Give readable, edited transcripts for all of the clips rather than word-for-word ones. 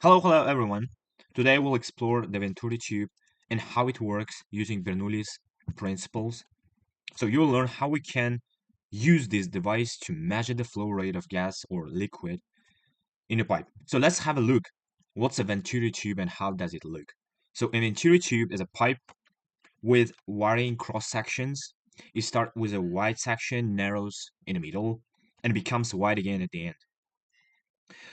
Hello everyone. Today we'll explore the Venturi tube and how it works using Bernoulli's principles. So you'll learn how we can use this device to measure the flow rate of gas or liquid in a pipe. So let's have a look. What's a Venturi tube and how does it look? So a Venturi tube is a pipe with varying cross sections. It starts with a wide section, narrows in the middle, and becomes wide again at the end.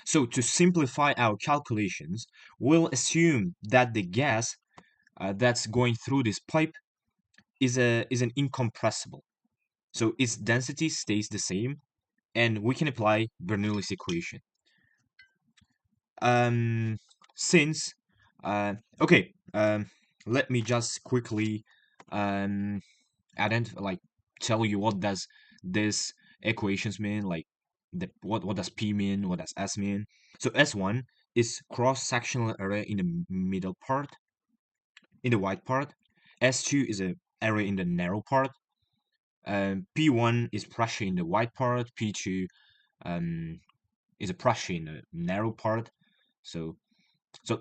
So to simplify our calculations, we'll assume that the gas that's going through this pipe is an incompressible. So its density stays the same, and we can apply Bernoulli's equation. Um, since okay, let me just quickly um like tell you what does this equations mean, like what does P mean, what does S mean. So S1 is cross sectional area in the middle part, in the wide part. S2 is a area in the narrow part. P1 is pressure in the wide part. P2 um, is a pressure in the narrow part. So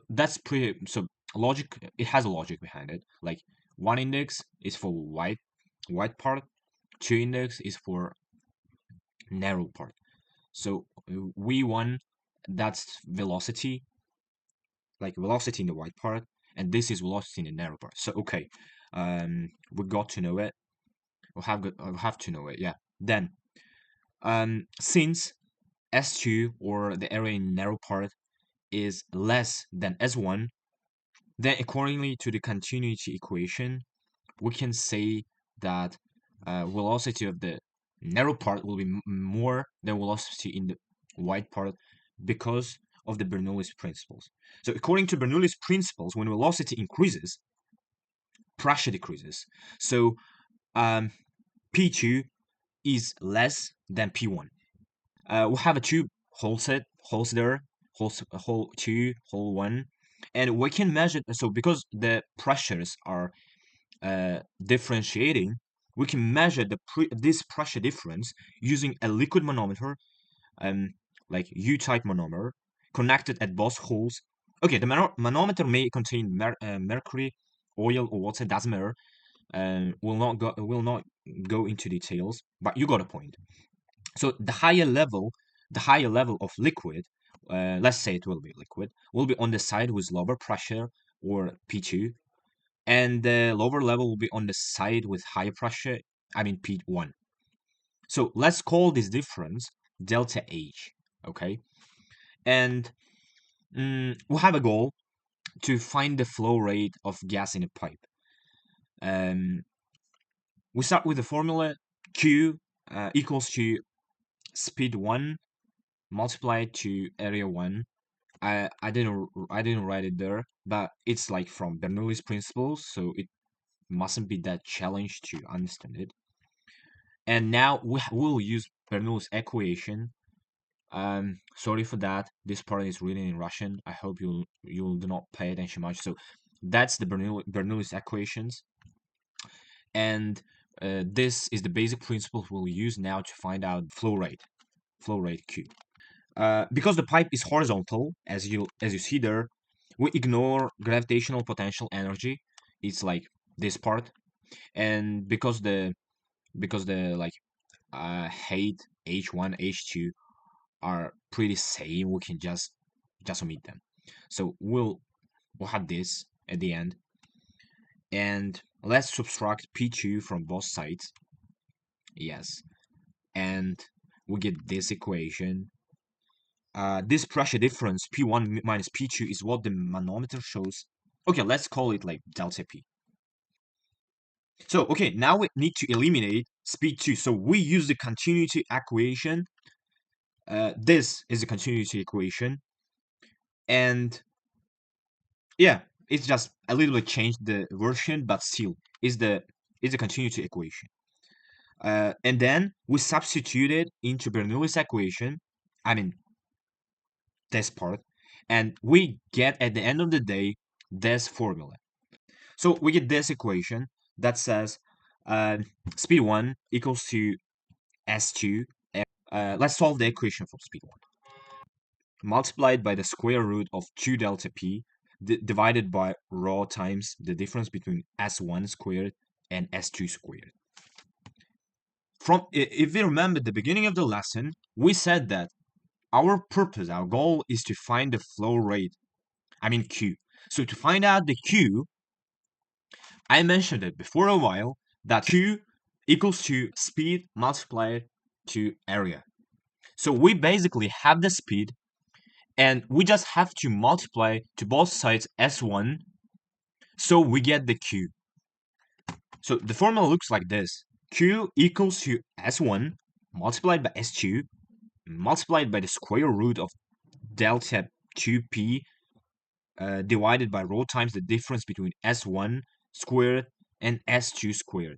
that's pretty. So logic, it has a logic behind it. Like one index is for wide part. Two index is for narrow part. So V1, that's velocity, like velocity in the wide part, and this is velocity in the narrow part. So okay, we got to know it. We'll have to know it. Yeah. Then, since S2 or the area in narrow part is less than S1, then accordingly to the continuity equation, we can say that velocity of the narrow part will be more than velocity in the wide part because of the Bernoulli's principles. So according to Bernoulli's principles, when velocity increases, pressure decreases. So um, P2 is less than P1. We have a two holes there, hole 2, hole 1, and we can measure. So because the pressures are differentiating, we can measure this pressure difference using a liquid manometer, um, like U-type manometer, connected at both holes. Okay, the manometer may contain mercury, oil, or water. Doesn't matter. Will not go into details, but you got a point. So the higher level of liquid, let's say it will be liquid, will be on the side with lower pressure or P2, and the lower level will be on the side with higher pressure, I mean P1. So let's call this difference delta H, okay? And we have a goal to find the flow rate of gas in a pipe. Um, we start with the formula Q equals to speed 1 multiplied to area 1. I didn't write it there, but it's like from Bernoulli's principles, so it mustn't be that challenge to understand it. And now will use Bernoulli's equation. Sorry for that. This part is written in Russian. I hope you'll do not pay attention much. So that's the Bernoulli's equations, and this is the basic principles we'll use now to find out flow rate Q. Because the pipe is horizontal, as you see there, we ignore gravitational potential energy. It's like this part, and because the like height H1 H2 are pretty same, we can just omit them. So we'll have this at the end, and let's subtract P2 from both sides. Yes, and we get this equation. This pressure difference P1 minus P2 is what the manometer shows. Okay, let's call it like delta P. So okay, now we need to eliminate speed 2. So we use the continuity equation. This is the continuity equation, and yeah, it's just a little bit changed the version, but still is the continuity equation. And then we substitute it into Bernoulli's equation. I mean this part, and we get at the end of the day this formula. So we get this equation that says uh, speed 1 equals to S2. Let's solve the equation for speed 1. multiplied by the square root of 2 delta P divided by rho times the difference between S1 squared and S2 squared. If we remember the beginning of the lesson, we said that our purpose, our goal is to find the flow rate, Q. So to find out the Q, I mentioned it before a while that Q equals to speed multiplied to area. So we basically have the speed and we just have to multiply to both sides S1 so we get the Q. So the formula looks like this. Q equals to S1 multiplied by S2 multiplied by the square root of delta 2p divided by rho times the difference between S1 squared and S2 squared.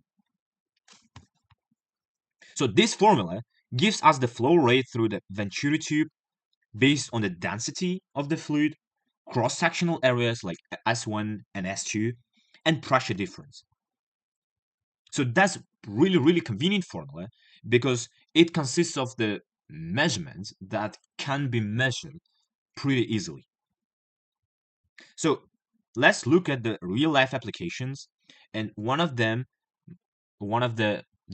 So this formula gives us the flow rate through the Venturi tube based on the density of the fluid, cross-sectional areas like S1 and S2, and pressure difference. So that's really convenient formula because it consists of the measurements that can be measured pretty easily. So let's look at the real life applications, and one of the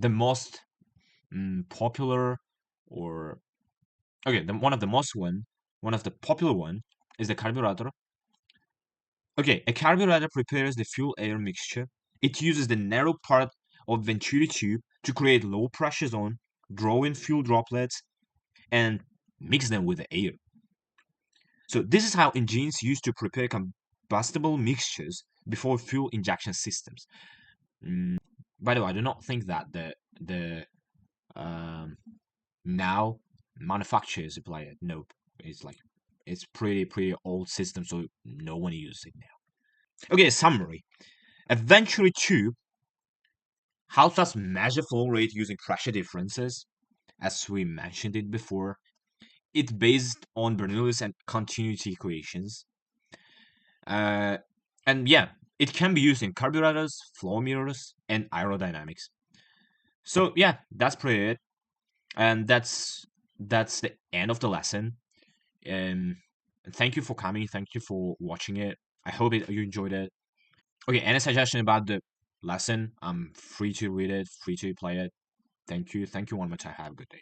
most popular or okay, one of the popular one is the carburetor. Okay, a carburetor prepares the fuel-air mixture. It uses the narrow part of Venturi tube to create low pressure zone, draw in fuel droplets, and mix them with the air. So this is how engines used to prepare combustible mixtures before fuel injection systems. By the way, I do not think that the now manufacturers apply it. Nope, it's pretty old system, so no one uses it now. Okay, summary. A Venturi tube helps us measure flow rate using pressure differences, as we mentioned it before. It's based on Bernoulli's and continuity equations. And yeah, it can be used in carburetors, flow mirrors, and aerodynamics. So yeah, that's pretty it. And that's the end of the lesson. Thank you for coming. Thank you for watching it. I hope you enjoyed it. Okay, any suggestion about the lesson? I'm free to read it, free to play it. Thank you. Thank you one more time. Have a good day.